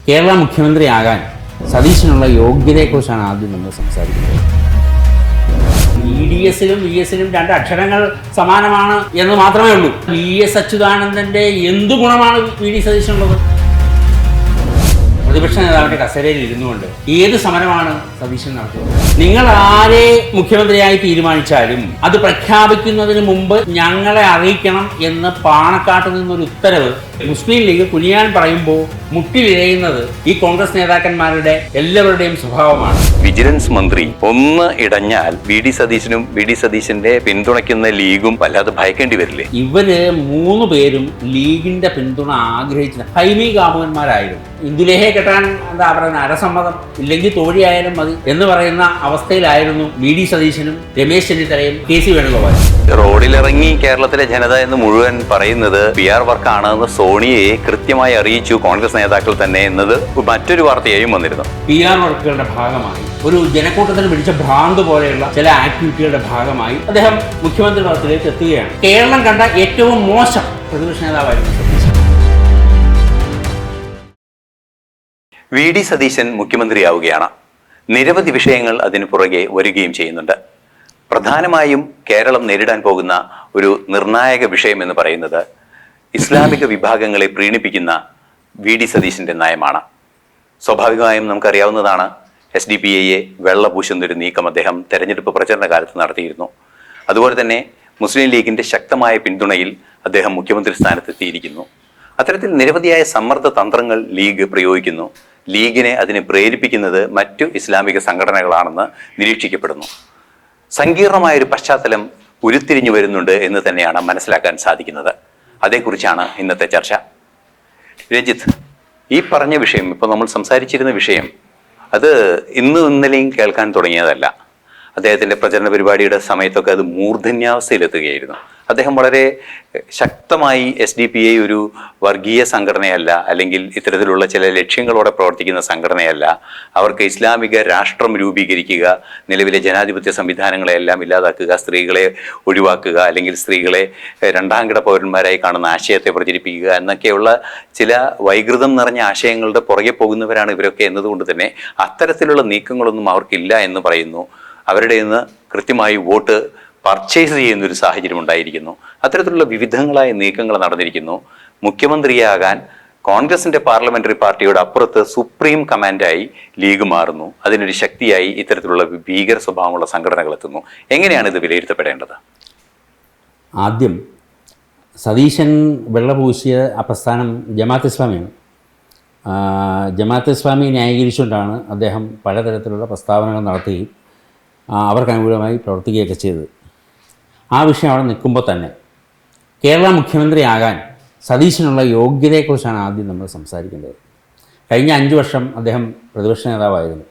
കേരള മുഖ്യമന്ത്രിയാകാൻ സതീശനുള്ള യോഗ്യതയെക്കുറിച്ചാണ് ആദ്യം നമ്മൾ സംസാരിക്കുന്നത്. VDSലും VSലും രണ്ട് അക്ഷരങ്ങൾ സമാനമാണ് എന്ന് മാത്രമേ ഉള്ളൂ. VS അച്യുതാനന്ദന്റെ എന്തു ഗുണമാണ് VD സതീശനുള്ളത്? പ്രതിപക്ഷ നേതാവിന്റെ കസേരയിൽ ഇരുന്നുകൊണ്ട് ഏത് സമരമാണ് സതീശൻ നടത്തിയത്? നിങ്ങൾ ആരെ മുഖ്യമന്ത്രിയായി തീരുമാനിച്ചാലും അത് പ്രഖ്യാപിക്കുന്നതിന് മുമ്പ് ഞങ്ങളെ അറിയിക്കണം എന്ന് പാണക്കാട്ട് നിന്നൊരു ഉത്തരവ് മുസ്ലിം ലീഗ് കുനിയാൻ പറയുമ്പോൾ മുട്ടിലിഴയുന്നത് ഈ കോൺഗ്രസ് നേതാക്കന്മാരുടെ എല്ലാവരുടെയും സ്വഭാവമാണ്. വിജിലൻസ് മന്ത്രി ഒന്ന് ഇടഞ്ഞാൽ VD സതീശനും VD സതീശന്റെ പിന്തുണയ്ക്കുന്ന ലീഗും വല്ലാതെ ഭയക്കേണ്ടി വരില്ലേ? ഇവര് മൂന്ന് പേരും ലീഗിന്റെ പിന്തുണ ആഗ്രഹിച്ച ഹൈമി കാമുകന്മാരായിരുന്നു. ഇന്ദുലേഹയെ കെട്ടാൻ എന്താ പറയുന്ന അരസമ്മതം ഇല്ലെങ്കിൽ തോഴിയായാലും മതി എന്ന് പറയുന്ന അവസ്ഥയിലായിരുന്നു VD സതീശനും രമേശ് ചെന്നിത്തലയും KC വേണുഗോപാലും. റോഡിലിറങ്ങി കേരളത്തിലെ ജനത എന്ന് മുഴുവൻ പറയുന്നത് PR വർക്കാണെന്ന് സോണിയെ കൃത്യമായി അറിയിച്ചു കോൺഗ്രസ് നേതാക്കൾ തന്നെ എന്നത് മറ്റൊരു വാർത്തയായും വന്നിരുന്നു. PR വർക്കുകളുടെ ഭാഗമായി ഒരു ജനക്കൂട്ടത്തിന് പിടിച്ച ഭ്രാന്ത് പോലെയുള്ള ചില ആക്ടിവിറ്റികളുടെ ഭാഗമായി അദ്ദേഹം മുഖ്യമന്ത്രി പദത്തിലേക്ക് എത്തുകയാണ്. കേരളം കണ്ട ഏറ്റവും മോശം പ്രതിപക്ഷ നേതാവായിരുന്നു സതീശൻ. VD സതീശൻ മുഖ്യമന്ത്രിയാവുകയാണ്. നിരവധി വിഷയങ്ങൾ അതിനു പുറകെ വരികയും ചെയ്യുന്നുണ്ട്. പ്രധാനമായും കേരളം നേരിടാൻ പോകുന്ന ഒരു നിർണായക വിഷയം എന്ന് പറയുന്നത് ഇസ്ലാമിക വിഭാഗങ്ങളെ പ്രീണിപ്പിക്കുന്ന VD സതീശന്റെ നയമാണ്. സ്വാഭാവികമായും നമുക്കറിയാവുന്നതാണ്, SDPIയെ വെള്ളപൂശുന്നൊരു നീക്കം അദ്ദേഹം തെരഞ്ഞെടുപ്പ് പ്രചരണ കാലത്ത് നടത്തിയിരുന്നു. അതുപോലെ തന്നെ മുസ്ലിം ലീഗിന്റെ ശക്തമായ പിന്തുണയിൽ അദ്ദേഹം മുഖ്യമന്ത്രി സ്ഥാനത്തെത്തിയിരിക്കുന്നു. അത്തരത്തിൽ നിരവധിയായ സമ്മർദ്ദ തന്ത്രങ്ങൾ ലീഗ് പ്രയോഗിക്കുന്നു. ലീഗിനെ അതിനെ പ്രേരിപ്പിക്കുന്നത് മറ്റു ഇസ്ലാമിക സംഘടനകളാണെന്ന് നിരീക്ഷിക്കപ്പെടുന്നു. സങ്കീർണമായൊരു പശ്ചാത്തലം ഉരുത്തിരിഞ്ഞു വരുന്നുണ്ട് എന്ന് തന്നെയാണ് മനസ്സിലാക്കാൻ സാധിക്കുന്നത്. അതേക്കുറിച്ചാണ് ഇന്നത്തെ ചർച്ച. രഞ്ജിത്ത്, ഈ പറഞ്ഞ വിഷയം, ഇപ്പോൾ നമ്മൾ സംസാരിച്ചിരുന്ന വിഷയം, അത് ഇന്നലെയും കേൾക്കാൻ തുടങ്ങിയതല്ല. അദ്ദേഹത്തിൻ്റെ പ്രചരണ പരിപാടിയുടെ സമയത്തൊക്കെ അത് മൂർധന്യാവസ്ഥയിലെത്തുകയായിരുന്നു. അദ്ദേഹം വളരെ ശക്തമായി SDPI ഒരു വർഗീയ സംഘടനയല്ല, അല്ലെങ്കിൽ ഇത്തരത്തിലുള്ള ചില ലക്ഷ്യങ്ങളോടെ പ്രവർത്തിക്കുന്ന സംഘടനയല്ല, അവർക്ക് ഇസ്ലാമിക രാഷ്ട്രം രൂപീകരിക്കുക, നിലവിലെ ജനാധിപത്യ സംവിധാനങ്ങളെല്ലാം ഇല്ലാതാക്കുക, സ്ത്രീകളെ ഒഴിവാക്കുക, അല്ലെങ്കിൽ സ്ത്രീകളെ രണ്ടാംകിട പൗരന്മാരായി കാണുന്ന ആശയത്തെ പ്രചരിപ്പിക്കുക എന്നൊക്കെയുള്ള ചില വൈകൃതം നിറഞ്ഞ ആശയങ്ങളുടെ പുറകെ പോകുന്നവരാണ് ഇവരൊക്കെ എന്നതുകൊണ്ട് തന്നെ അത്തരത്തിലുള്ള നീക്കങ്ങളൊന്നും അവർക്കില്ല എന്ന് പറയുന്നു. അവരുടെ നിന്ന് കൃത്യമായി വോട്ട് പർച്ചേസ് ചെയ്യുന്നൊരു സാഹചര്യം ഉണ്ടായിരിക്കുന്നു. അത്തരത്തിലുള്ള വിവിധങ്ങളായ നീക്കങ്ങൾ നടന്നിരിക്കുന്നു. മുഖ്യമന്ത്രിയാകാൻ കോൺഗ്രസിന്റെ പാർലമെന്ററി പാർട്ടിയുടെ അപ്പുറത്ത് സുപ്രീം കമാൻഡായി ലീഗ് മാറുന്നു. അതിനൊരു ശക്തിയായി ഇത്തരത്തിലുള്ള ഭീകര സ്വഭാവമുള്ള സംഘടനകൾ എത്തുന്നു. എങ്ങനെയാണ് ഇത് വിലയിരുത്തപ്പെടേണ്ടത്? ആദ്യം സതീശൻ വെള്ളപൂശിയ ആ പ്രസ്ഥാനം ജമാഅത്ത് ഇസ്ലാമിയാണ്. ജമാഅത്ത് ഇസ്ലാമി ന്യായീകരിച്ചുകൊണ്ടാണ് അദ്ദേഹം പലതരത്തിലുള്ള പ്രസ്താവനകൾ നടത്തുകയും അവർക്ക് അനുകൂലമായി പ്രവർത്തിക്കുകയൊക്കെ ചെയ്തത്. ആ വിഷയം അവിടെ നിൽക്കുമ്പോൾ തന്നെ കേരള മുഖ്യമന്ത്രിയാകാൻ സതീശനുള്ള യോഗ്യതയെക്കുറിച്ചാണ് ആദ്യം നമ്മൾ സംസാരിക്കേണ്ടത്. കഴിഞ്ഞ 5 വർഷം അദ്ദേഹം പ്രതിപക്ഷ നേതാവായിരുന്നു.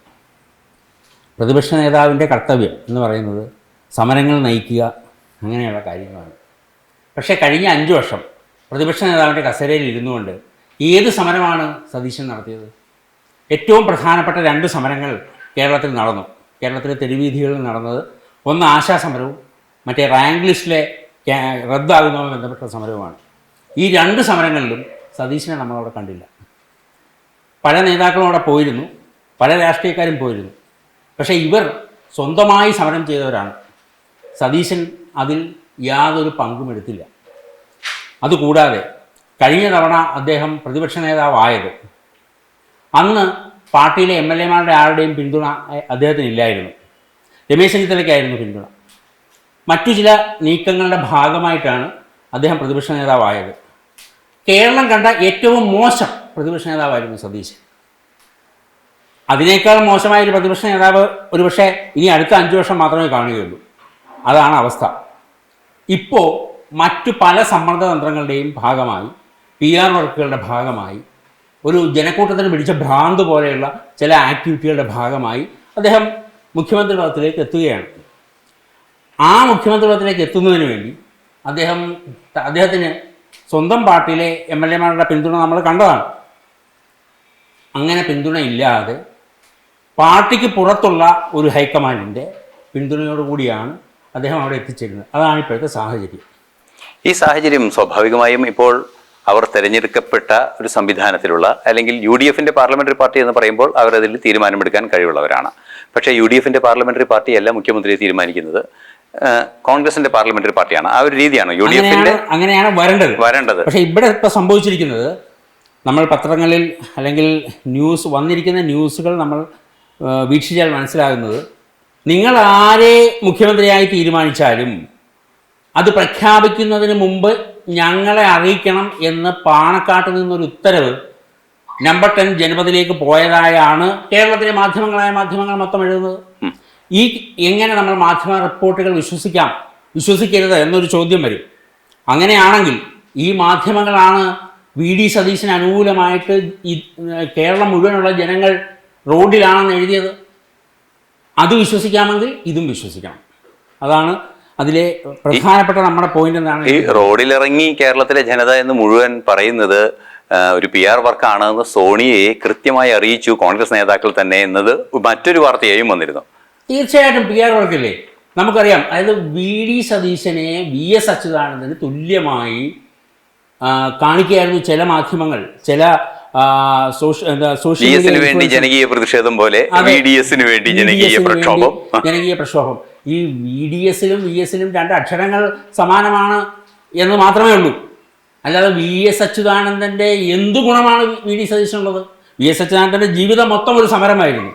പ്രതിപക്ഷ നേതാവിൻ്റെ കർത്തവ്യം എന്ന് പറയുന്നത് സമരങ്ങൾ നയിക്കുക, അങ്ങനെയുള്ള കാര്യങ്ങളാണ്. പക്ഷേ കഴിഞ്ഞ 5 വർഷം പ്രതിപക്ഷ നേതാവിൻ്റെ കസേരയിൽ ഇരുന്നുകൊണ്ട് ഏത് സമരമാണ് സതീശൻ നടത്തിയത്? ഏറ്റവും പ്രധാനപ്പെട്ട 2 സമരങ്ങൾ കേരളത്തിൽ നടന്നു. കേരളത്തിലെ തെരുവീഥികളിൽ നടന്നത് ഒന്ന് ആശാസമരവും മറ്റേ റാങ്ക് ലിസ്റ്റിലെ റദ്ദാകുന്നതുമായി ബന്ധപ്പെട്ട സമരവുമാണ്. ഈ 2 സമരങ്ങളിലും സതീശനെ നമ്മളവിടെ കണ്ടില്ല. പല നേതാക്കളും അവിടെ പോയിരുന്നു, പല രാഷ്ട്രീയക്കാരും പോയിരുന്നു. പക്ഷേ ഇവർ സ്വന്തമായി സമരം ചെയ്തവരാണ്. സതീശൻ അതിൽ യാതൊരു പങ്കും എടുത്തില്ല. അതുകൂടാതെ കഴിഞ്ഞ തവണ അദ്ദേഹം പ്രതിപക്ഷ നേതാവായത് അന്ന് പാർട്ടിയിലെ MLA-മാരുടെ ആരുടെയും പിന്തുണ അദ്ദേഹത്തിനില്ലായിരുന്നു. രമേശ് ചെന്നിത്തലയ്ക്കായിരുന്നു പിന്തുണ. മറ്റു ചില നീക്കങ്ങളുടെ ഭാഗമായിട്ടാണ് അദ്ദേഹം പ്രതിപക്ഷ നേതാവായത്. കേരളം കണ്ട ഏറ്റവും മോശം പ്രതിപക്ഷ നേതാവായിരുന്നു സതീശൻ. അതിനേക്കാൾ മോശമായൊരു പ്രതിപക്ഷ നേതാവ് ഒരുപക്ഷെ ഇനി അടുത്ത 5 വർഷം മാത്രമേ കാണുകയുള്ളൂ. അതാണ് അവസ്ഥ. ഇപ്പോൾ മറ്റു പല സമ്മർദ്ദതന്ത്രങ്ങളുടെയും ഭാഗമായി, PR വർക്കുകളുടെ ഭാഗമായി, ഒരു ജനക്കൂട്ടത്തിന് പിടിച്ച ഭ്രാന്ത് പോലെയുള്ള ചില ആക്ടിവിറ്റികളുടെ ഭാഗമായി അദ്ദേഹം മുഖ്യമന്ത്രി പദത്തിലേക്ക് എത്തുകയാണ്. ആ മുഖ്യമന്ത്രി പദത്തിലേക്ക് എത്തുന്നതിന് വേണ്ടി അദ്ദേഹത്തിന് സ്വന്തം പാർട്ടിയിലെ MLA-മാരുടെ പിന്തുണ നമ്മൾ കണ്ടതാണ്. അങ്ങനെ പിന്തുണ ഇല്ലാതെ പാർട്ടിക്ക് പുറത്തുള്ള ഒരു ഹൈക്കമാൻഡിൻ്റെ പിന്തുണയോടുകൂടിയാണ് അദ്ദേഹം അവിടെ എത്തിച്ചേരുന്നത്. അതാണ് ഇപ്പോഴത്തെ സാഹചര്യം. ഈ സാഹചര്യം സ്വാഭാവികമായും ഇപ്പോൾ അവർ തെരഞ്ഞെടുക്കപ്പെട്ട ഒരു സംവിധാനത്തിലുള്ള അല്ലെങ്കിൽ UDFന്റെ പാർലമെന്ററി പാർട്ടി എന്ന് പറയുമ്പോൾ അവരതിൽ തീരുമാനമെടുക്കാൻ കഴിവുള്ളവരാണ്. പക്ഷേ UDFന്റെ പാർലമെന്ററി പാർട്ടിയല്ല മുഖ്യമന്ത്രിയെ തീരുമാനിക്കുന്നത്, കോൺഗ്രസിന്റെ പാർലമെന്ററി പാർട്ടിയാണ്. ആ ഒരു രീതിയാണ് UDFന്റെ അങ്ങനെയാണ് വരേണ്ടത്. പക്ഷേ ഇവിടെ ഇപ്പോൾ സംഭവിച്ചിരിക്കുന്നത്, നമ്മൾ പത്രങ്ങളിൽ അല്ലെങ്കിൽ വന്നിരിക്കുന്ന ന്യൂസുകൾ നമ്മൾ വീക്ഷിച്ചാൽ മനസ്സിലാകുന്നത്, നിങ്ങൾ ആരെ മുഖ്യമന്ത്രിയായി തീരുമാനിച്ചാലും അത് പ്രഖ്യാപിക്കുന്നതിന് മുമ്പ് ഞങ്ങളെ അറിയിക്കണം എന്ന് പാണക്കാട്ട് നിന്നൊരു ഉത്തരവ് നമ്പർ 10 ജനപദിലേക്ക് പോയതായാണ് കേരളത്തിലെ മാധ്യമങ്ങൾ മൊത്തം എഴുതുന്നത്. എങ്ങനെ നമ്മൾ മാധ്യമ റിപ്പോർട്ടുകൾ വിശ്വസിക്കരുത് എന്നൊരു ചോദ്യം വരും. അങ്ങനെയാണെങ്കിൽ ഈ മാധ്യമങ്ങളാണ് VD സതീശന് അനുകൂലമായിട്ട് ഈ കേരളം മുഴുവനുള്ള ജനങ്ങൾ റോഡിലാണെന്ന് എഴുതിയത്. അത് വിശ്വസിക്കാമെങ്കിൽ ഇതും വിശ്വസിക്കണം. അതാണ് അതിലെ പ്രധാനപ്പെട്ട നമ്മുടെ പോയിന്റ്. എന്താണ് ഈ റോഡിലിറങ്ങി കേരളത്തിലെ ജനത എന്ന് മുഴുവൻ പറയുന്നത് ഒരു PR വർക്കാണെന്ന് സോണിയെ കൃത്യമായി അറിയിച്ചു കോൺഗ്രസ് നേതാക്കൾ തന്നെ എന്നത് മറ്റൊരു വാർത്തയായും വന്നിരുന്നു. തീർച്ചയായിട്ടും PR വർക്കല്ലേ. നമുക്കറിയാം, അതായത് VD സതീശനെ VS അച്യുതാനന്ദന് തുല്യമായി കാണിക്കുകയായിരുന്നു ചില മാധ്യമങ്ങൾ, ചില സോഷ്യൽ മീഡിയ വേണ്ടി ജനകീയ പ്രതിഷേധം പോലെ VDSന് വേണ്ടി ജനകീയ പ്രക്ഷോഭം. ഈ VDSലും VSലും 2 അക്ഷരങ്ങൾ സമാനമാണ് എന്ന് മാത്രമേ ഉള്ളൂ. അല്ലാതെ VS അച്യുതാനന്ദന്റെ എന്തു ഗുണമാണ് VD സതീശനുള്ളത്? VS അച്യുതാനന്ദന്റെ ജീവിതം മൊത്തം ഒരു സമരമായിരുന്നു.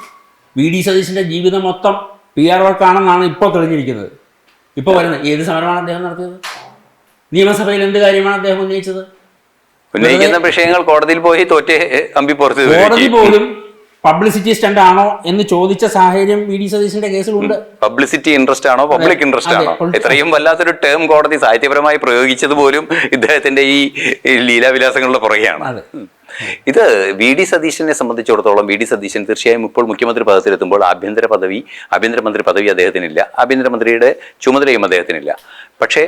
VD സതീശന്റെ ജീവിതം മൊത്തം PR വർക്കാണെന്നാണ് ഇപ്പോൾ തെളിഞ്ഞിരിക്കുന്നത്. ഇപ്പോൾ വരുന്നത് ഏത് സമരമാണ് അദ്ദേഹം നടത്തിയത്? നിയമസഭയിൽ എന്ത് കാര്യമാണ് അദ്ദേഹം ഉന്നയിക്കുന്ന വിഷയങ്ങൾ കോടതിയിൽ പോയി തോറ്റേ അമ്പിപ്പുറത്ത് കോടതി പോലും പബ്ലിസിറ്റി സ്റ്റണ്ട് ആണോ എന്ന് ചോദിച്ച സാഹചര്യം VD സതീശന്റെ കേസിലുണ്ട്. പബ്ലിസിറ്റി ഇൻട്രസ്റ്റ് ആണോ, പബ്ലിക് ഇൻട്രസ്റ്റ് ആണോ? ഇത്രയും വല്ലാത്തൊരു ടേം കോടതി സാഹിത്യപരമായി പ്രയോഗിച്ചത് പോലും ഇദ്ദേഹത്തിന്റെ ഈ ലീലാവിലാസങ്ങളുടെ പുറകെയാണ്. ഇത് VD സതീശനെ സംബന്ധിച്ചിടത്തോളം VD സതീശൻ തീർച്ചയായും ഇപ്പോൾ മുഖ്യമന്ത്രി പദത്തിലെത്തുമ്പോൾ ആഭ്യന്തരമന്ത്രി പദവി അദ്ദേഹത്തിനില്ല, ആഭ്യന്തരമന്ത്രിയുടെ ചുമതലയും അദ്ദേഹത്തിനില്ല. പക്ഷേ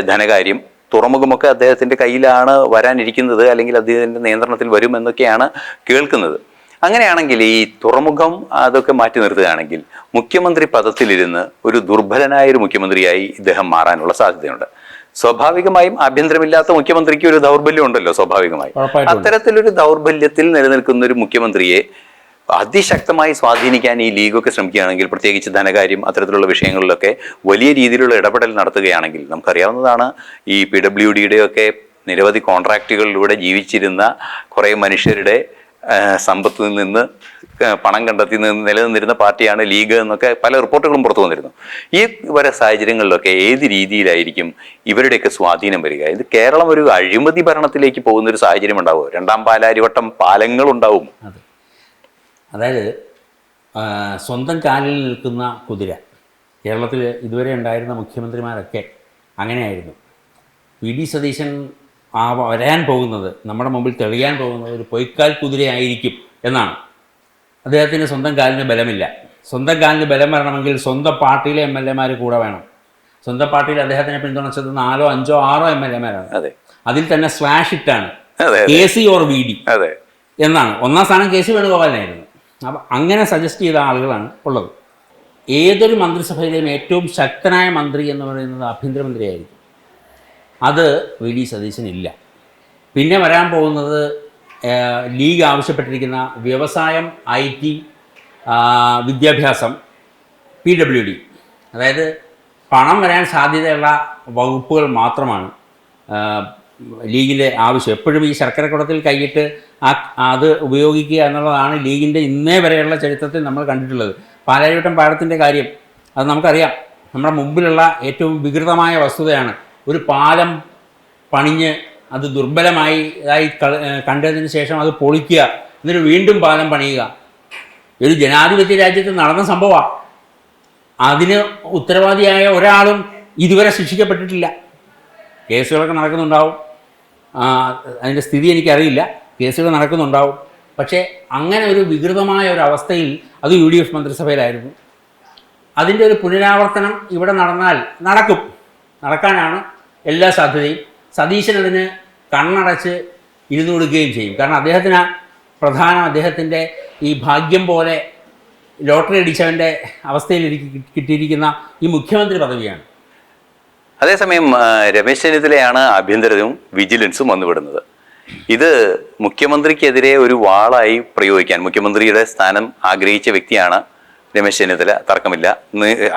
ധനകാര്യം, തുറമുഖമൊക്കെ അദ്ദേഹത്തിന്റെ കയ്യിലാണ് വരാനിരിക്കുന്നത്, അല്ലെങ്കിൽ അദ്ദേഹത്തിന്റെ നിയന്ത്രണത്തിൽ വരുമെന്നൊക്കെയാണ് കേൾക്കുന്നത്. അങ്ങനെയാണെങ്കിൽ ഈ തുറമുഖം അതൊക്കെ മാറ്റി നിർത്തുകയാണെങ്കിൽ മുഖ്യമന്ത്രി പദത്തിലിരുന്ന് ഒരു ദുർബലനായ ഒരു മുഖ്യമന്ത്രിയായി ഇദ്ദേഹം മാറാനുള്ള സാധ്യതയുണ്ട്. സ്വാഭാവികമായും ആഭ്യന്തരമില്ലാത്ത മുഖ്യമന്ത്രിക്ക് ഒരു ദൗർബല്യം ഉണ്ടല്ലോ സ്വാഭാവികമായും. അത്തരത്തിലൊരു ദൗർബല്യത്തിൽ നിലനിൽക്കുന്ന ഒരു മുഖ്യമന്ത്രിയെ അതിശക്തമായി സ്വാധീനിക്കാൻ ഈ ലീഗൊക്കെ ശ്രമിക്കുകയാണെങ്കിൽ, പ്രത്യേകിച്ച് ധനകാര്യം അത്തരത്തിലുള്ള വിഷയങ്ങളിലൊക്കെ വലിയ രീതിയിലുള്ള ഇടപെടൽ നടത്തുകയാണെങ്കിൽ, നമുക്കറിയാവുന്നതാണ് ഈ PWDയുടെയൊക്കെ നിരവധി കോൺട്രാക്റ്റുകളിലൂടെ ജീവിച്ചിരുന്ന കുറേ മനുഷ്യരുടെ സമ്പത്തിൽ നിന്ന് പണം കണ്ടെത്തി നിലനിന്നിരുന്ന പാർട്ടിയാണ് ലീഗ് എന്നൊക്കെ പല റിപ്പോർട്ടുകളും പുറത്തു വന്നിരുന്നു. ഈ വരെ സാഹചര്യങ്ങളിലൊക്കെ ഏത് രീതിയിലായിരിക്കും ഇവരുടെയൊക്കെ സ്വാധീനം വരിക? ഇത് കേരളം ഒരു അഴിമതി ഭരണത്തിലേക്ക് പോകുന്ന ഒരു സാഹചര്യം ഉണ്ടാവുമോ? 2ാം പാലാരിവട്ടം പാലങ്ങൾ ഉണ്ടാവും. അതായത് സ്വന്തം കാലിൽ നിൽക്കുന്ന കുതിര. കേരളത്തിൽ ഇതുവരെ ഉണ്ടായിരുന്ന മുഖ്യമന്ത്രിമാരൊക്കെ അങ്ങനെയായിരുന്നു. VD സതീശൻ വരാൻ പോകുന്നത്, നമ്മുടെ മുമ്പിൽ തെളിയാൻ പോകുന്നത് ഒരു പൊയ്ക്കാൽ കുതിരയായിരിക്കും എന്നാണ്. അദ്ദേഹത്തിന് സ്വന്തം കാലിന് ബലമില്ല. സ്വന്തം കാലിന് ബലം വരണമെങ്കിൽ സ്വന്തം പാർട്ടിയിലെ MLA കൂടെ വേണം. സ്വന്തം പാർട്ടിയിൽ അദ്ദേഹത്തിനെ പിന്തുണച്ചത് 4, 5, 6 MLA. അതിൽ തന്നെ സ്ലാഷ് ഇട്ടാണ് KC or VD എന്നാണ്. 1ാം സ്ഥാനം KC വേണുഗോപാലിനായിരുന്നു. അപ്പം അങ്ങനെ സജസ്റ്റ് ചെയ്ത ആളുകളാണ് ഉള്ളത്. ഏതൊരു മന്ത്രിസഭയിലെയും ഏറ്റവും ശക്തനായ മന്ത്രി എന്ന് പറയുന്നത് ആഭ്യന്തരമന്ത്രിയായിരിക്കും. അത് VD സതീശനില്ല. പിന്നെ വരാൻ പോകുന്നത് ലീഗ് ആവശ്യപ്പെട്ടിരിക്കുന്ന വ്യവസായം, IT, വിദ്യാഭ്യാസം, PWD, അതായത് പണം വരാൻ സാധ്യതയുള്ള വകുപ്പുകൾ മാത്രമാണ് ലീഗിൻ്റെ ആവശ്യം. എപ്പോഴും ഈ ശർക്കരക്കുടത്തിൽ കൈയിട്ട് അത് ഉപയോഗിക്കുക എന്നുള്ളതാണ് ലീഗിൻ്റെ ഇന്നേ വരെയുള്ള ചരിത്രത്തിൽ നമ്മൾ കണ്ടിട്ടുള്ളത്. പാലാരിവട്ടം പാലത്തിൻ്റെ കാര്യം അത് നമുക്കറിയാം. നമ്മുടെ മുമ്പിലുള്ള ഏറ്റവും വികൃതമായ വസ്തുതയാണ്. ഒരു പാലം പണിഞ്ഞ് അത് ദുർബലമായി കണ്ടതിന് ശേഷം അത് പൊളിക്കുക, എന്നിട്ട് വീണ്ടും പാലം പണിയുക. ഒരു ജനാധിപത്യ രാജ്യത്ത് നടന്ന സംഭവമാണ്. അതിന് ഉത്തരവാദിയായ ഒരാളും ഇതുവരെ ശിക്ഷിക്കപ്പെട്ടിട്ടില്ല. കേസുകളൊക്കെ നടക്കുന്നുണ്ടാവും, അതിൻ്റെ സ്ഥിതി എനിക്കറിയില്ല. കേസുകൾ നടക്കുന്നുണ്ടാവും. പക്ഷേ അങ്ങനെ ഒരു വികൃതമായ ഒരു അവസ്ഥയിൽ അത് UDF മന്ത്രിസഭയിലായിരുന്നു. അതിൻ്റെ ഒരു പുനരാവർത്തനം ഇവിടെ നടക്കാനാണ് എല്ലാ സാധ്യതയും. സതീശൻ അതിന് കണ്ണടച്ച് ഇരുന്നു കൊടുക്കുകയും ചെയ്യും. കാരണം അദ്ദേഹത്തിൻ്റെ ഈ ഭാഗ്യം പോലെ ലോട്ടറി അടിച്ചവൻ്റെ അവസ്ഥയിൽ കിട്ടിയിരിക്കുന്ന ഈ മുഖ്യമന്ത്രി പദവിയാണ്. അതേസമയം രമേശ് ചെന്നിത്തലയാണ് ആഭ്യന്തരവും വിജിലൻസും വന്നുവിടുന്നത്. ഇത് മുഖ്യമന്ത്രിക്കെതിരെ ഒരു വാളായി പ്രയോഗിക്കാൻ മുഖ്യമന്ത്രിയുടെ സ്ഥാനം ആഗ്രഹിച്ച വ്യക്തിയാണ് രമേശ് ചെന്നിത്തല, തർക്കമില്ല.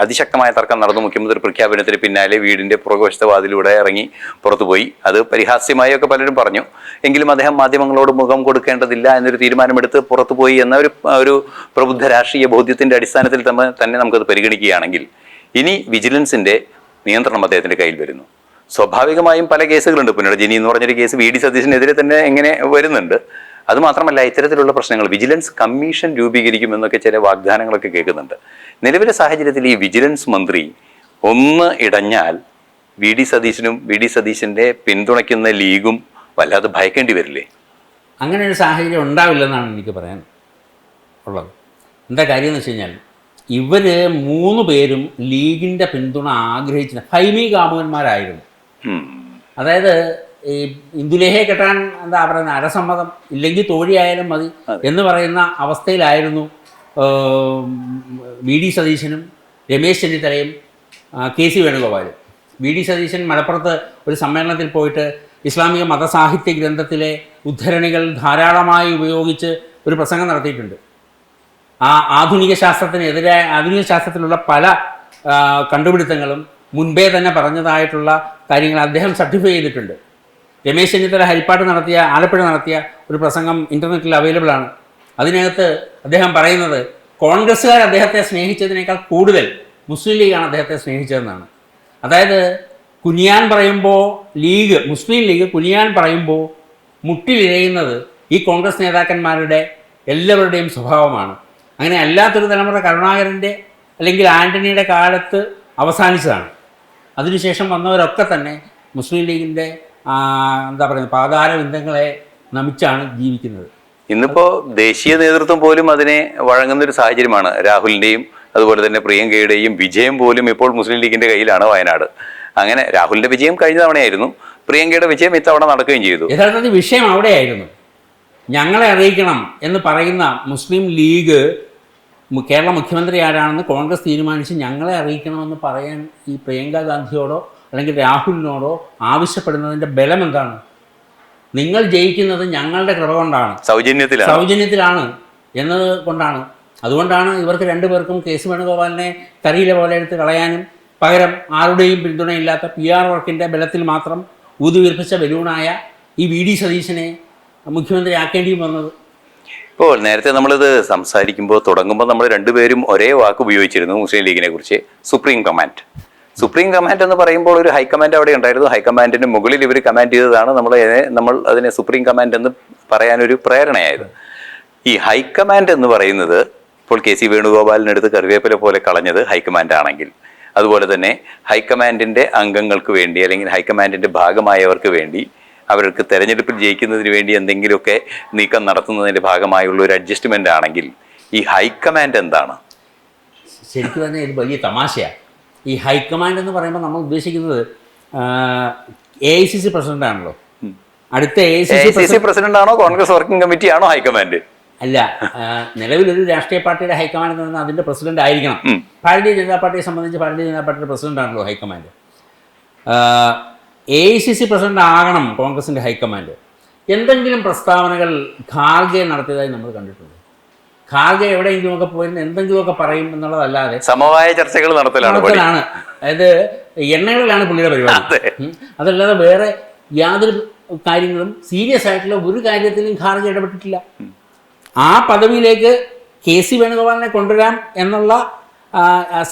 അതിശക്തമായ തർക്കം നടന്നു. മുഖ്യമന്ത്രി പ്രഖ്യാപനത്തിന് പിന്നാലെ വീടിന്റെ പുറകുവശത്തെ വാതിലൂടെ ഇറങ്ങി പുറത്തുപോയി. അത് പരിഹാസ്യമായി ഒക്കെ പലരും പറഞ്ഞു. എങ്കിലും അദ്ദേഹം മാധ്യമങ്ങളോട് മുഖം കൊടുക്കേണ്ടതില്ല എന്നൊരു തീരുമാനമെടുത്ത് പുറത്തുപോയി എന്ന ഒരു പ്രബുദ്ധ രാഷ്ട്രീയ ബോധ്യത്തിന്റെ അടിസ്ഥാനത്തിൽ തന്നെ നമുക്കത് പരിഗണിക്കുകയാണെങ്കിൽ ഇനി വിജിലൻസിന്റെ നിയന്ത്രണം അദ്ദേഹത്തിന്റെ കയ്യിൽ വരുന്നു. സ്വാഭാവികമായും പല കേസുകളുണ്ട്. പുനർജനി എന്ന് പറഞ്ഞൊരു കേസ് VD സതീശനെതിരെ തന്നെ എങ്ങനെ വരുന്നുണ്ട്. അതുമാത്രമല്ല, ഇത്തരത്തിലുള്ള പ്രശ്നങ്ങൾ വിജിലൻസ് കമ്മീഷൻ രൂപീകരിക്കുമെന്നൊക്കെ ചില വാഗ്ദാനങ്ങളൊക്കെ കേൾക്കുന്നുണ്ട്. നിലവിലെ സാഹചര്യത്തിൽ ഈ വിജിലൻസ് മന്ത്രി ഒന്ന് ഇടഞ്ഞാൽ VD സതീശനും VD സതീശന്റെ പിന്തുണയ്ക്കുന്ന ലീഗും വല്ലാതെ ഭയക്കേണ്ടി വരില്ലേ? അങ്ങനെ ഒരു സാഹചര്യം ഉണ്ടാവില്ലെന്നാണ് എനിക്ക് പറയാൻ ഉള്ളത്. എന്താ കാര്യം എന്ന് വെച്ച് കഴിഞ്ഞാൽ, ഇവർ 3 പേരും ലീഗിൻ്റെ പിന്തുണ ആഗ്രഹിച്ചില്ല. ഫൈമി കാമുകന്മാരായിരുന്നു. അതായത് ഈ ഇന്ദുലേഹയെ കെട്ടാൻ എന്താ പറയുന്നത്, അരസമ്മതം ഇല്ലെങ്കിൽ തോഴിയായാലും മതി എന്ന് പറയുന്ന അവസ്ഥയിലായിരുന്നു VD സതീശനും രമേശ് ചെന്നിത്തലയും KC വേണുഗോപാലും. VD സതീശൻ മലപ്പുറത്ത് ഒരു സമ്മേളനത്തിൽ പോയിട്ട് ഇസ്ലാമിക മതസാഹിത്യ ഗ്രന്ഥത്തിലെ ഉദ്ധരണികൾ ധാരാളമായി ഉപയോഗിച്ച് ഒരു പ്രസംഗം നടത്തിയിട്ടുണ്ട്. ആധുനിക ശാസ്ത്രത്തിലുള്ള പല കണ്ടുപിടുത്തങ്ങളും മുൻപേ തന്നെ പറഞ്ഞതായിട്ടുള്ള കാര്യങ്ങൾ അദ്ദേഹം സർട്ടിഫൈ ചെയ്തിട്ടുണ്ട്. രമേശ് ചെന്നിത്തല ആലപ്പുഴ നടത്തിയ ഒരു പ്രസംഗം ഇൻ്റർനെറ്റിൽ അവൈലബിൾ ആണ്. അതിനകത്ത് അദ്ദേഹം പറയുന്നത് കോൺഗ്രസ്സുകാർ അദ്ദേഹത്തെ സ്നേഹിച്ചതിനേക്കാൾ കൂടുതൽ മുസ്ലിം ലീഗാണ് അദ്ദേഹത്തെ സ്നേഹിച്ചതെന്നാണ്. അതായത് കുനിയാൻ പറയുമ്പോൾ മുസ്ലിം ലീഗ് കുനിയാൻ പറയുമ്പോൾ മുട്ടിലിഴയുന്നത് ഈ കോൺഗ്രസ് നേതാക്കന്മാരുടെ എല്ലാവരുടെയും സ്വഭാവമാണ്. അങ്ങനെ അല്ലാത്തൊരു തലമുറ കരുണാകരൻ്റെ അല്ലെങ്കിൽ ആൻ്റണിയുടെ കാലത്ത് അവസാനിച്ചതാണ്. അതിനുശേഷം വന്നവരൊക്കെ തന്നെ മുസ്ലിം ലീഗിൻ്റെ എന്താ പറയുന്നത് പാതാരബിന്ദങ്ങളെ നമിച്ചാണ് ജീവിക്കുന്നത്. ഇന്നിപ്പോ ദേശീയ നേതൃത്വം പോലും അതിനെ വഴങ്ങുന്നൊരു സാഹചര്യമാണ്. രാഹുലിന്റെയും അതുപോലെ തന്നെ പ്രിയങ്കയുടെയും വിജയം പോലും ഇപ്പോൾ മുസ്ലിം ലീഗിന്റെ കയ്യിലാണ് വയനാട്. അങ്ങനെ രാഹുലിന്റെ വിജയം കഴിഞ്ഞ തവണയായിരുന്നു, പ്രിയങ്കയുടെ വിജയം ഇത്തവണ നടക്കുകയും ചെയ്തു. യഥാർത്ഥത്തിൽ വിഷയം അവിടെയായിരുന്നു. ഞങ്ങളെ അറിയിക്കണം എന്ന് പറയുന്ന മുസ്ലിം ലീഗ് കേരള മുഖ്യമന്ത്രി ആരാണെന്ന് കോൺഗ്രസ് തീരുമാനിച്ച് ഞങ്ങളെ അറിയിക്കണമെന്ന് പറയാൻ ഈ പ്രിയങ്ക ഗാന്ധിയോടോ അല്ലെങ്കിൽ രാഹുലിനോടോ ആവശ്യപ്പെടുന്നതിൻ്റെ ബലം എന്താണ്? നിങ്ങൾ ജയിക്കുന്നത് ഞങ്ങളുടെ കൃപ കൊണ്ടാണ്, സൗജന്യത്തിലാണ് എന്നത് കൊണ്ടാണ്. അതുകൊണ്ടാണ് ഇവർക്ക് 2 പേർക്കും KC വേണുഗോപാലിനെ കരിയില പോലെ എടുത്ത് കളയാനും പകരം ആരുടെയും പിന്തുണയില്ലാത്ത PR വർക്കിൻ്റെ ബലത്തിൽ മാത്രം ഊതിവീർപ്പിച്ച ബലൂണായ ഈ VD സതീശനെ മുഖ്യമന്ത്രി ആക്കേണ്ടിയും വന്നത്. ഇപ്പോൾ നേരത്തെ നമ്മളിത് തുടങ്ങുമ്പോൾ നമ്മൾ രണ്ടുപേരും ഒരേ വാക്ക് ഉപയോഗിച്ചിരുന്നു മുസ്ലിം ലീഗിനെ കുറിച്ച്, സുപ്രീം കമാൻഡ്. സുപ്രീം കമാൻഡ് എന്ന് പറയുമ്പോൾ ഒരു ഹൈക്കമാൻഡ് അവിടെ ഉണ്ടായിരുന്നു. ഹൈക്കമാൻഡിന് മുകളിൽ ഇവർ കമാൻഡ് ചെയ്തതാണ് നമ്മൾ അതിനെ സുപ്രീം കമാൻഡ് എന്ന് പറയാനൊരു പ്രേരണയായത്. ഈ ഹൈക്കമാൻഡ് എന്ന് പറയുന്നത് ഇപ്പോൾ KC വേണുഗോപാലിനടുത്ത് കറിവേപ്പില പോലെ കളഞ്ഞത് ഹൈക്കമാൻഡ് ആണെങ്കിൽ, അതുപോലെ തന്നെ ഹൈക്കമാൻഡിൻ്റെ അംഗങ്ങൾക്ക് വേണ്ടി അല്ലെങ്കിൽ ഹൈക്കമാൻഡിൻ്റെ ഭാഗമായവർക്ക് വേണ്ടി അവർക്ക് തെരഞ്ഞെടുപ്പിൽ ജയിക്കുന്നതിന് വേണ്ടി എന്തെങ്കിലുമൊക്കെ നീക്കം നടത്തുന്നതിൻ്റെ ഭാഗമായുള്ള ഒരു അഡ്ജസ്റ്റ്മെൻ്റ് ആണെങ്കിൽ ഈ ഹൈക്കമാൻഡ് എന്താണ്? ശരിക്കും പറഞ്ഞാൽ ഇത് വലിയ തമാശയാണ്. ഈ ഹൈക്കമാൻഡ് എന്ന് പറയുമ്പോൾ നമ്മൾ ഉദ്ദേശിക്കുന്നത് AICC പ്രസിഡന്റ് ആണല്ലോ. അടുത്ത AICC പ്രസിഡന്റ് ആണോ കോൺഗ്രസ് വർക്കിംഗ് കമ്മിറ്റി ആണോ ഹൈക്കമാൻഡ്? അല്ല, നിലവിലൊരു രാഷ്ട്രീയ പാർട്ടിയുടെ ഹൈക്കമാൻഡ് എന്ന് പറഞ്ഞാൽ അതിൻ്റെ പ്രസിഡന്റ് ആയിരിക്കണം. ഭാരതീയ ജനതാ പാർട്ടിയെ സംബന്ധിച്ച് ഭാരതീയ ജനതാ പാർട്ടിയുടെ പ്രസിഡന്റ് ആണല്ലോ ഹൈക്കമാൻഡ്. AICC പ്രസിഡന്റ് ആകണം കോൺഗ്രസിൻ്റെ ഹൈക്കമാൻഡ്. എന്തെങ്കിലും പ്രസ്താവനകൾ ഖാർഗെ നടത്തിയതായി നമ്മൾ കണ്ടിട്ടുണ്ട്. ഖാർഗെ എവിടെയെങ്കിലുമൊക്കെ പോയിരുന്ന് എന്തെങ്കിലുമൊക്കെ പറയും എന്നുള്ളതല്ലാതെ സമവായ ചർച്ചകൾ നടത്തലാണ്. അതായത് എണ്ണകളിലാണ് പുള്ളിയുടെ പരിപാടി. അതല്ലാതെ വേറെ യാതൊരു കാര്യങ്ങളും സീരിയസ് ആയിട്ടുള്ള ഒരു കാര്യത്തിലും ഖാർഗെ ഇടപെട്ടിട്ടില്ല. ആ പദവിയിലേക്ക് KC വേണുഗോപാലിനെ കൊണ്ടുവരാം എന്നുള്ള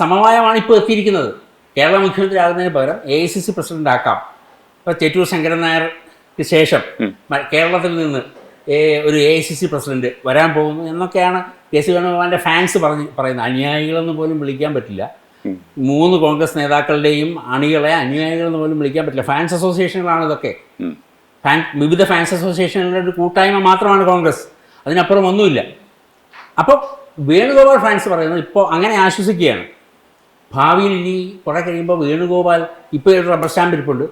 സമവായമാണ് ഇപ്പോൾ എത്തിയിരിക്കുന്നത്. കേരള മുഖ്യമന്ത്രി ആകുന്നതിന് പകരം AICC പ്രസിഡന്റ് ആക്കാം. ഇപ്പോൾ ചേറ്റൂർ ശങ്കരൻ നായർക്ക് ശേഷം കേരളത്തിൽ നിന്ന് ഒരു AICC പ്രസിഡന്റ് വരാൻ പോകുന്നു എന്നൊക്കെയാണ് KC വേണുഗോപാലിൻ്റെ ഫാൻസ് പറയുന്നത്. അനുയായികളെന്ന് പോലും വിളിക്കാൻ പറ്റില്ല. 3 കോൺഗ്രസ് നേതാക്കളുടെയും അണികളെ അനുയായികളെന്ന് പോലും വിളിക്കാൻ പറ്റില്ല. ഫാൻസ് അസോസിയേഷനുകളാണ് ഇതൊക്കെ. വിവിധ ഫാൻസ് അസോസിയേഷനുകളുടെ ഒരു കൂട്ടായ്മ മാത്രമാണ് കോൺഗ്രസ്, അതിനപ്പുറം ഒന്നുമില്ല. അപ്പോൾ വേണുഗോപാൽ ഫാൻസ് പറയുന്നത് ഇപ്പോൾ അങ്ങനെ ആശ്വസിക്കുകയാണ്. ഭാവിയിൽ ഇനി കുറേ കഴിയുമ്പോൾ വേണുഗോപാൽ ഇപ്പോൾ ഒരു റബ്ബർ സ്റ്റാമ്പ് ഇരിപ്പുണ്ട്,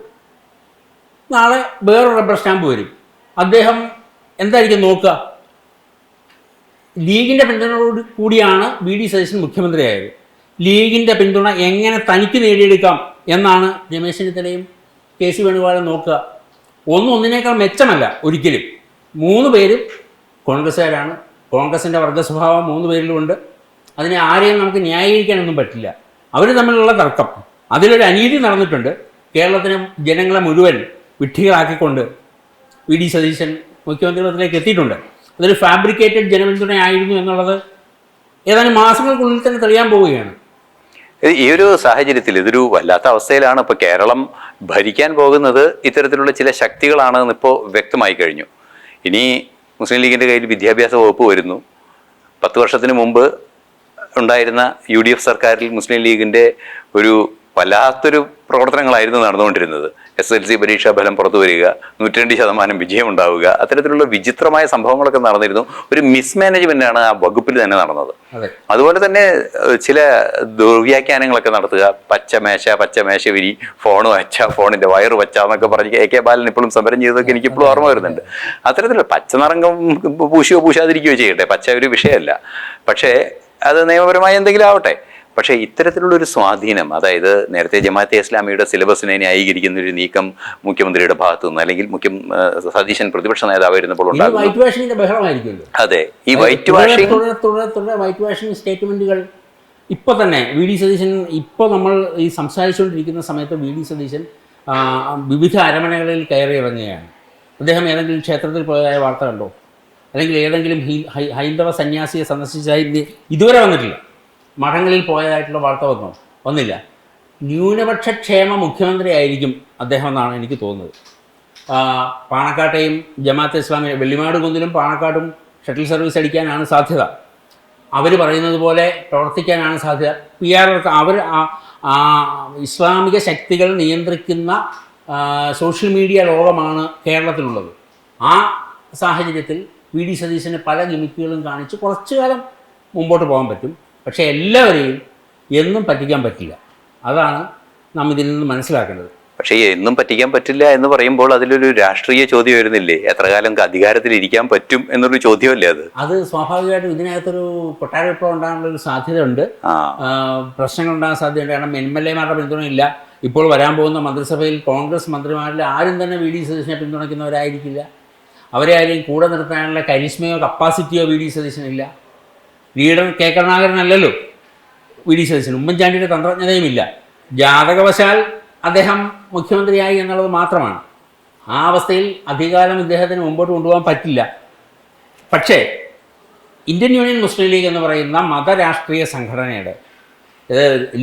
നാളെ വേറൊരു റബ്ബർ സ്റ്റാമ്പ് വരും. അദ്ദേഹം എന്തായിരിക്കും നോക്കുക? ലീഗിൻ്റെ പിന്തുണയോട് കൂടിയാണ് VD സതീശൻ മുഖ്യമന്ത്രിയായത്. ലീഗിൻ്റെ പിന്തുണ എങ്ങനെ തനിക്ക് നേടിയെടുക്കാം എന്നാണ് രമേശ് ചെന്നിത്തലയും KC വേണുഗോപാലും നോക്കുക. ഒന്നും ഒന്നിനേക്കാൾ മെച്ചമല്ല ഒരിക്കലും. 3 പേരും കോൺഗ്രസ്സുകാരാണ്. കോൺഗ്രസിൻ്റെ വർഗ്ഗസ്വഭാവം 3 പേരിലുമുണ്ട്. അതിനെ ആരെയും നമുക്ക് ന്യായീകരിക്കാനൊന്നും പറ്റില്ല. അവർ തമ്മിലുള്ള തർക്കം, അതിലൊരു അനീതി നടന്നിട്ടുണ്ട്. കേരളത്തിലെ ജനങ്ങളെ മുഴുവൻ വിഡ്ഢികളാക്കിക്കൊണ്ട് വി ഡി സതീശൻ മുഖ്യമന്ത്രിപദത്തിലേക്ക് എത്തിയിട്ടുണ്ട്. അതൊരു ഫാബ്രിക്കേറ്റഡ് ജനപിന്തുണയായിരുന്നു എന്നുള്ളത് ഏതാനും മാസങ്ങൾക്കുള്ളിൽ തന്നെ തെളിയാൻ പോവുകയാണ്. ഈ ഒരു സാഹചര്യത്തിൽ ഇതൊരു വല്ലാത്ത അവസ്ഥയിലാണ്. ഇപ്പോൾ കേരളം ഭരിക്കാൻ പോകുന്നത് ഇത്തരത്തിലുള്ള ചില ശക്തികളാണെന്ന് ഇപ്പോൾ വ്യക്തമായി കഴിഞ്ഞു. ഇനി മുസ്ലിം ലീഗിൻ്റെ കയ്യിൽ വിദ്യാഭ്യാസ വകുപ്പ് വരുന്നു. 10 വർഷത്തിന് മുമ്പ് ഉണ്ടായിരുന്ന UDF സർക്കാരിൽ മുസ്ലിം ലീഗിൻ്റെ ഒരു വല്ലാത്തൊരു പ്രവർത്തനങ്ങളായിരുന്നു നടന്നുകൊണ്ടിരുന്നത്. SSLC പരീക്ഷാ ഫലം പുറത്തു വരിക, 102% വിജയം ഉണ്ടാവുക, അത്തരത്തിലുള്ള വിചിത്രമായ സംഭവങ്ങളൊക്കെ നടന്നിരുന്നു. ഒരു മിസ്മാനേജ്മെന്റാണ് ആ വകുപ്പിൽ തന്നെ നടന്നത്. അതുപോലെ തന്നെ ചില ദുർവ്യാഖ്യാനങ്ങളൊക്കെ നടത്തുക, പച്ചമേശ വിരി, ഫോൺ വച്ച, ഫോണിന്റെ വയറ് വച്ച എന്നൊക്കെ പറഞ്ഞ് AK ബാലൻ ഇപ്പോഴും സമരം ചെയ്തതൊക്കെ എനിക്കിപ്പോഴും ഓർമ്മ വരുന്നുണ്ട്. അത്തരത്തിലുള്ള പച്ച നിറങ്കം പൂശിയോ പൂശാതിരിക്കുകയോ ചെയ്യട്ടെ, പച്ച ഒരു വിഷയമല്ല. പക്ഷേ അത് നിയമപരമായ എന്തെങ്കിലും ആവട്ടെ. പക്ഷേ ഇത്തരത്തിലുള്ളൊരു സ്വാധീനം, അതായത് നേരത്തെ ജമാഅത്തെ ഇസ്ലാമിയുടെ സിലബസിനെ ന്യായീകരിക്കുന്ന ഒരു നീക്കം മുഖ്യമന്ത്രിയുടെ ഭാഗത്തു നിന്ന്, അല്ലെങ്കിൽ സതീശൻ പ്രതിപക്ഷ നേതാവായിരുന്നപ്പോൾ ഉണ്ടാകും. അതെ, ഈ വൈറ്റ് വാഷിംഗ് സ്റ്റേറ്റ്മെന്റുകൾ ഇപ്പോൾ തന്നെ വി ഡി സതീശൻ, ഇപ്പോൾ നമ്മൾ ഈ സംസാരിച്ചുകൊണ്ടിരിക്കുന്ന സമയത്ത് വി ഡി സതീശൻ വിവിധ അരമനകളിൽ കയറി ഇറങ്ങുകയാണ്. അദ്ദേഹം ഏതെങ്കിലും ക്ഷേത്രത്തിൽ പോയതായ വാർത്ത കണ്ടോ? അല്ലെങ്കിൽ ഏതെങ്കിലും ഹൈന്ദവ സന്യാസിയെ സന്ദർശിച്ചായി ഇതുവരെ വന്നിട്ടില്ല. മഠങ്ങളിൽ പോയതായിട്ടുള്ള വാർത്ത വന്നില്ല. ന്യൂനപക്ഷ ക്ഷേമ മുഖ്യമന്ത്രി ആയിരിക്കും അദ്ദേഹം എന്നാണ് എനിക്ക് തോന്നുന്നത്. പാണക്കാട്ടെയും ജമാഅത്തെ ഇസ്ലാമി വെള്ളിമാട് കുന്നിലും പാണക്കാടും ഷട്ടിൽ സർവീസ് അടിക്കാനാണ് സാധ്യത. അവർ പറയുന്നത് പോലെ പ്രവർത്തിക്കാനാണ് സാധ്യത. PR അവർ ഇസ്ലാമിക ശക്തികൾ നിയന്ത്രിക്കുന്ന സോഷ്യൽ മീഡിയ ലോകമാണ് കേരളത്തിലുള്ളത്. ആ സാഹചര്യത്തിൽ വി ഡി സതീശന് പല ഗിമിക്കുകളും കാണിച്ച് കുറച്ചു കാലം മുമ്പോട്ട് പോകാൻ പറ്റും. പക്ഷേ എല്ലാവരെയും എന്നും പറ്റിക്കാൻ പറ്റില്ല. അതാണ് നാം ഇതിൽ നിന്ന് മനസ്സിലാക്കേണ്ടത്. പക്ഷേ എന്നും പറ്റിക്കാൻ പറ്റില്ല എന്ന് പറയുമ്പോൾ അതിലൊരു രാഷ്ട്രീയ ചോദ്യം വരുന്നില്ലേ? എത്ര കാലം അധികാരത്തിൽ ഇരിക്കാൻ പറ്റും എന്നൊരു ചോദ്യമല്ലേ അത് സ്വാഭാവികമായിട്ടും ഇതിനകത്തൊരു കൊട്ടാര വിപ്ലവം ഉണ്ടാകാനുള്ളൊരു സാധ്യതയുണ്ട്. പ്രശ്നങ്ങൾ ഉണ്ടാകാൻ സാധ്യതയുണ്ട്. കാരണം MLA മാരുടെ പിന്തുണയില്ല. ഇപ്പോൾ വരാൻ പോകുന്ന മന്ത്രിസഭയിൽ കോൺഗ്രസ് മന്ത്രിമാരിൽ ആരും തന്നെ വി ഡി സതീശനെ പിന്തുണയ്ക്കുന്നവരായിരിക്കില്ല. അവരെ ആരെയും കൂടെ നിർത്താനുള്ള കരിസ്മയോ കപ്പാസിറ്റിയോ വി ഡി സതീശനില്ല. ലീഡർ K കരുണാകരനല്ലല്ലോ വി ഡി സതീശൻ. ഉമ്മൻചാണ്ടിയുടെ തന്ത്രജ്ഞതയുമില്ല. ജാതകവശാൽ അദ്ദേഹം മുഖ്യമന്ത്രിയായി എന്നുള്ളത് മാത്രമാണ്. ആ അവസ്ഥയിൽ അധികാരം ഇദ്ദേഹത്തിന് മുമ്പോട്ട് കൊണ്ടുപോകാൻ പറ്റില്ല. പക്ഷേ ഇന്ത്യൻ യൂണിയൻ മുസ്ലിം ലീഗ് എന്ന് പറയുന്ന മതരാഷ്ട്രീയ സംഘടനയുടെ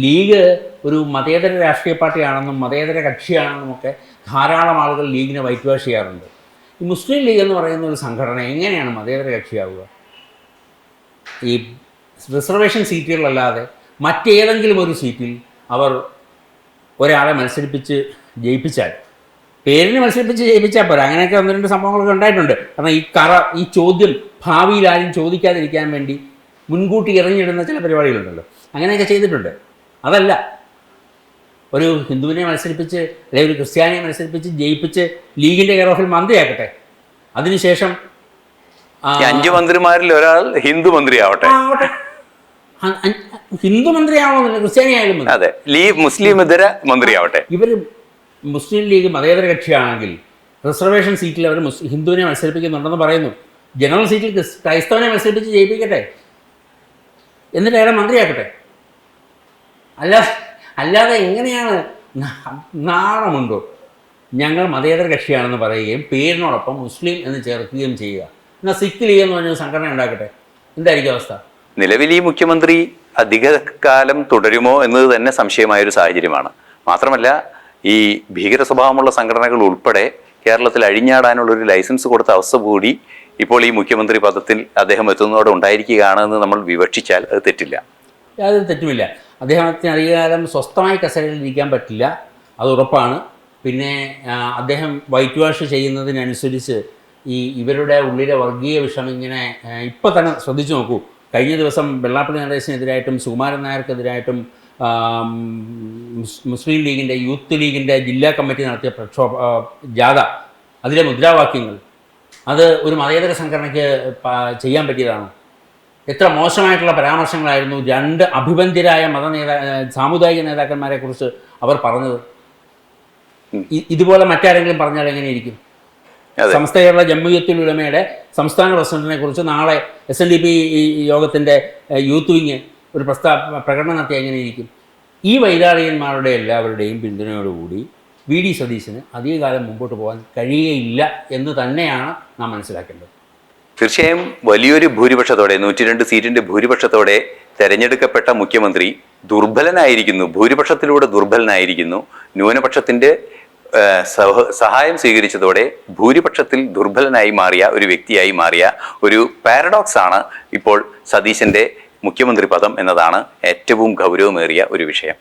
ലീഗ് ഒരു മതേതര രാഷ്ട്രീയ പാർട്ടിയാണെന്നും മതേതര കക്ഷിയാണെന്നും ഒക്കെ ധാരാളം ആളുകൾ ലീഗിനെ വൈറ്റ് വാഷ് ചെയ്യാറുണ്ട്. ഈ മുസ്ലിം ലീഗ് എന്ന് പറയുന്ന ഒരു സംഘടന എങ്ങനെയാണ് മതേതര കക്ഷിയാവുക? ഈ റിസർവേഷൻ സീറ്റുകളല്ലാതെ മറ്റേതെങ്കിലും ഒരു സീറ്റിൽ അവർ ഒരാളെ മത്സരിപ്പിച്ച് ജയിപ്പിച്ചാൽ, പേരിന് മത്സരിപ്പിച്ച് ജയിപ്പിച്ചാൽ പോരാ. അങ്ങനെയൊക്കെ 1-2 സംഭവങ്ങളൊക്കെ ഉണ്ടായിട്ടുണ്ട്. കാരണം ഈ ചോദ്യം ഭാവിയിൽ ആരും ചോദിക്കാതിരിക്കാൻ വേണ്ടി മുൻകൂട്ടി ഇറങ്ങിയിടുന്ന ചില പരിപാടികളുണ്ടല്ലോ, അങ്ങനെയൊക്കെ ചെയ്തിട്ടുണ്ട്. അതല്ല, ഒരു ഹിന്ദുവിനെ മത്സരിപ്പിച്ച് അല്ലെങ്കിൽ ഒരു ക്രിസ്ത്യാനിയെ മത്സരിപ്പിച്ച് ജയിപ്പിച്ച് ലീഗിൻ്റെ കെയർ ഓഫിൽ മന്ത്രിയാക്കട്ടെ. അതിനുശേഷം 5 മന്ത്രിമാരിൽ ഒരാൾ ഹിന്ദു മന്ത്രിയാവട്ടെ. ഹിന്ദു മന്ത്രിയാവണമെന്നില്ല, ക്രിസ്ത്യാനി ആയാലും മതി. അതെ, മുസ്ലിം ഇതര മന്ത്രിയാവട്ടെ. ഇവർ മുസ്ലിം ലീഗ് മതേതര കക്ഷിയാണെങ്കിൽ റിസർവേഷൻ സീറ്റിൽ അവർ ഹിന്ദുവിനെ മത്സരിപ്പിക്കുന്നുണ്ടെന്ന് പറയുന്നു. ജനറൽ സീറ്റിൽ ക്രൈസ്തവനെ മത്സരിപ്പിച്ച് ജയിപ്പിക്കട്ടെ, എന്നിട്ട് അയാളെ മന്ത്രിയാക്കട്ടെ. അല്ലാതെ എങ്ങനെയാണ്? നാണമുണ്ടോ? ഞങ്ങൾ മതേതര കക്ഷിയാണെന്ന് പറയുകയും പേരിനോടൊപ്പം മുസ്ലിം എന്ന് ചേർക്കുകയും ചെയ്യുക. എന്നാൽ സിഖ് ലീഗ് എന്ന് പറഞ്ഞ സംഘടന ഉണ്ടാക്കട്ടെ, എന്തായിരിക്കും അവസ്ഥ? നിലവിൽ ഈ മുഖ്യമന്ത്രി അധിക കാലം തുടരുമോ എന്നത് തന്നെ സംശയമായൊരു സാഹചര്യമാണ്. മാത്രമല്ല, ഈ ഭീകര സ്വഭാവമുള്ള സംഘടനകൾ ഉൾപ്പെടെ കേരളത്തിൽ അഴിഞ്ഞാടാനുള്ളൊരു ലൈസൻസ് കൊടുത്ത അവസ്ഥ കൂടി ഇപ്പോൾ ഈ മുഖ്യമന്ത്രി പദത്തിൽ അദ്ദേഹം എത്തുന്നതോടെ ഉണ്ടായിരിക്കുകയാണെന്ന് നമ്മൾ വിവക്ഷിച്ചാൽ അത് തെറ്റില്ല. യാതൊരു തെറ്റുമില്ല. അദ്ദേഹത്തിന് അധികകാലം സ്വസ്ഥമായി കസേരയിൽ ഇരിക്കാൻ പറ്റില്ല, അത് ഉറപ്പാണ്. പിന്നെ അദ്ദേഹം വൈറ്റ് വാഷ് ചെയ്യുന്നതിനനുസരിച്ച് ഇവരുടെ ഉള്ളിലെ വർഗീയ വിഷം ഇങ്ങനെ ഇപ്പോൾ തന്നെ ശ്രദ്ധിച്ചു നോക്കൂ. കഴിഞ്ഞ ദിവസം വെള്ളാപ്പള്ളി നടേശനെതിരായിട്ടും സുകുമാരൻ നായർക്കെതിരായിട്ടും മുസ്ലിം ലീഗിൻ്റെ യൂത്ത് ലീഗിൻ്റെ ജില്ലാ കമ്മിറ്റി നടത്തിയ ജാഥ, അതിലെ മുദ്രാവാക്യങ്ങൾ, അത് ഒരു മതേതര സംഘടനയ്ക്ക് ചെയ്യാൻ പറ്റിയതാണ്. എത്ര മോശമായിട്ടുള്ള പരാമർശങ്ങളായിരുന്നു 2 അഭിബന്ധിതരായ സാമുദായിക നേതാക്കന്മാരെ കുറിച്ച് അവർ പറഞ്ഞത്. ഇതുപോലെ മറ്റാരെങ്കിലും പറഞ്ഞാൽ എങ്ങനെയിരിക്കും? സമസ്ത കേരള ജംഇയ്യത്തുൽ ഉലമയുടെ സംസ്ഥാന പ്രസിഡന്റിനെ കുറിച്ച് നാളെ SNDP യോഗത്തിൻ്റെ യൂത്ത് വിങ് ഒരു പ്രകടനം നടത്തി എങ്ങനെ ഇരിക്കും? ഈ വൈരാളികന്മാരുടെ എല്ലാവരുടെയും പിന്തുണയോടുകൂടി VD സതീശന് അധികകാലം മുമ്പോട്ട് പോകാൻ കഴിയുകയില്ല എന്ന് തന്നെയാണ് നാം മനസ്സിലാക്കേണ്ടത്. തീർച്ചയായും വലിയൊരു ഭൂരിപക്ഷത്തോടെ 102 സീറ്റിന്റെ ഭൂരിപക്ഷത്തോടെ തെരഞ്ഞെടുക്കപ്പെട്ട മുഖ്യമന്ത്രി ദുർബലനായിരിക്കുന്നു, ഭൂരിപക്ഷത്തിലൂടെ ദുർബലനായിരിക്കുന്നു. ന്യൂനപക്ഷത്തിന്റെ സഹായം സ്വീകരിച്ചതോടെ ഭൂരിപക്ഷത്തിൽ ദുർബലനായി മാറിയ ഒരു വ്യക്തിയായി മാറിയ ഒരു പാരഡോക്സ് ആണ് ഇപ്പോൾ സതീശന്റെ മുഖ്യമന്ത്രി പദം എന്നതാണ് ഏറ്റവും ഗൗരവമേറിയ ഒരു വിഷയം.